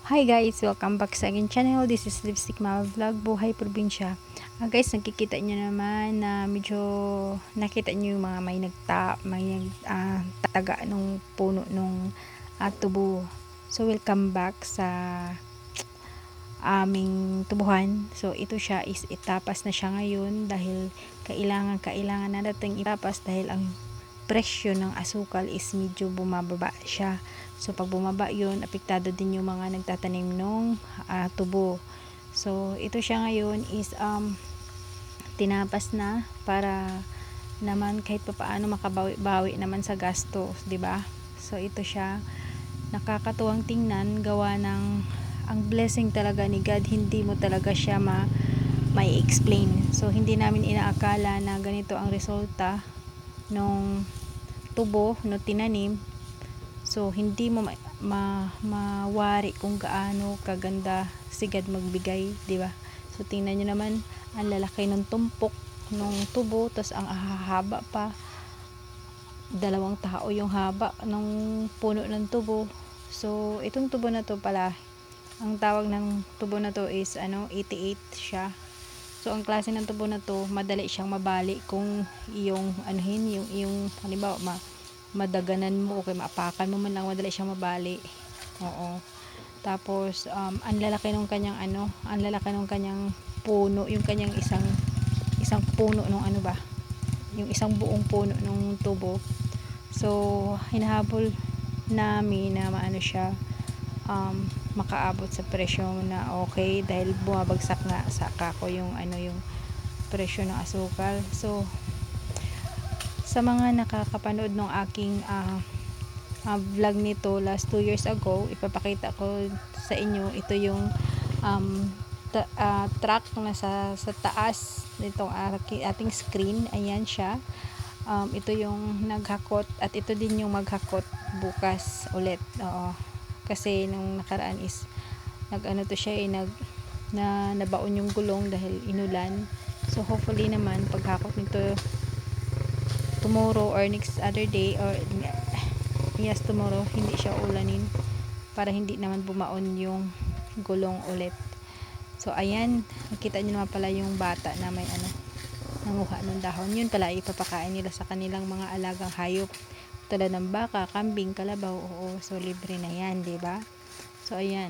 Hi guys, welcome back sa aking channel. This is Lipstick Mama Vlog, Buhay Probinsya. Guys, nakikita nyo naman na medyo nakita nyo yung mga may taga nung puno nung tubo. So welcome back sa aming tubuhan. So ito siya is itapas na siya ngayon dahil kailangan na natin itapas dahil ang presyo ng asukal is medyo bumababa siya. So pag bumaba yun, apektado din yung mga nagtatanim ng tubo. So ito siya ngayon is tinapas na para naman kahit papaano makabawi naman sa gastos, 'di ba? So ito siya, nakakatuwang tingnan, gawa ng ang blessing talaga ni God, hindi mo talaga siya may explain. So hindi namin inaakala na ganito ang resulta nung tubo no tinanim. So hindi mo mawari kung gaano kaganda si God magbigay, di ba? So tingnan niyo naman, ang lalaki ng tumpok nung tubo, tapos ang haba pa, 2 tao yung haba ng puno ng tubo. So itong tubo na to pala, ang tawag ng tubo na to is 88 siya. So ang klase ng tubo na to, madali siyang mabali kung yung halimbawa madaganan mo, okay, maapakan mo man lang, madali siyang mabali. Oo. Tapos ang lalaki ng kanyang puno, yung kanyang isang puno nung yung isang buong puno nung tubo. So hinahabol namin na siya makaabot sa presyo na okay, dahil bumabagsak nga sa kako yung presyo ng asukal. So sa mga nakakapanood ng aking vlog nito last 2 years ago, ipapakita ko sa inyo, ito yung track na sa taas nitong ating screen. Ayan siya, ito yung naghakot at ito din yung maghakot bukas ulit. Oo, kasi nung nakaraan is nabaon yung gulong dahil inulan. So hopefully naman paghakot nito tomorrow or next other day, or yes, tomorrow, hindi siya ulanin para hindi naman bumaon yung gulong ulit. So ayan, nakita nyo naman pala yung bata na may nanguha ng dahon. Yun pala ipapakain nila sa kanilang mga alagang hayop tulad ng baka, kambing, kalabaw. Oo, so libre na yan, diba? So ayan,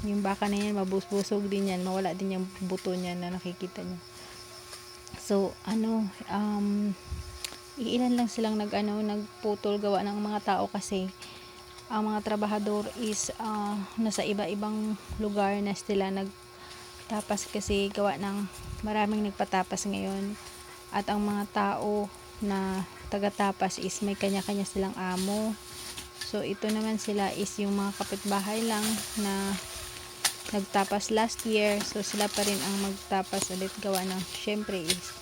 yung baka na yan, mabusbusog din yan, mawala din yung buto niyan na nakikita nyo. So iilan lang silang nagputol gawa ng mga tao, kasi ang mga trabahador is nasa iba-ibang lugar na sila nagtapas, kasi gawa ng maraming nagpatapas ngayon, at ang mga tao na taga-tapas is may kanya-kanya silang amo. So ito naman sila is yung mga kapitbahay lang na nagtapas last year, so sila pa rin ang magtapas ulit, gawa ng syempre is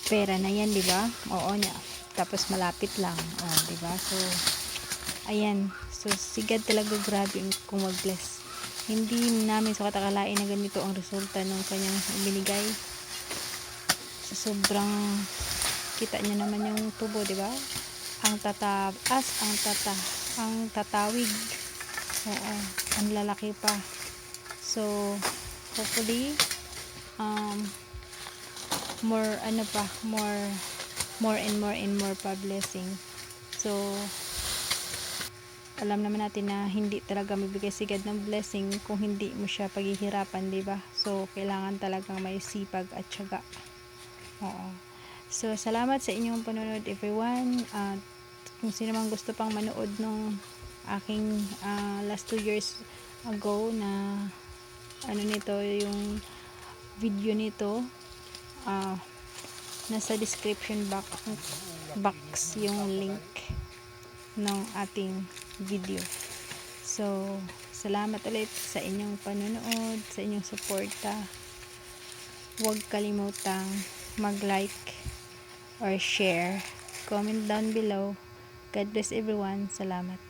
pera na yan, di ba? Oo niya. Tapos malapit lang, di ba? So ayan, so si God talaga, grabe kung mag-bless. Hindi namin sa katakalain na ganito ang resulta ng kanyang binigay. So sobrang kita niyo naman yung tubo, di ba? Ang tataas, ang tatawig. Oo, ang lalaki pa. So hopefully more and more pa blessing. So alam naman natin na hindi talaga mabigay si God ng blessing kung hindi mo siya paghihirapan, di ba? So kailangan talagang may sipag at tiyaga. Oo. So salamat sa inyong panonood, everyone. At kung sino mang gusto pang manood nung aking last 2 years ago na nito, yung video nito, nasa description box yung link ng ating video. So salamat ulit sa inyong panonood, sa inyong suporta. Huwag kalimutang mag-like or share, comment down below. God bless everyone. Salamat.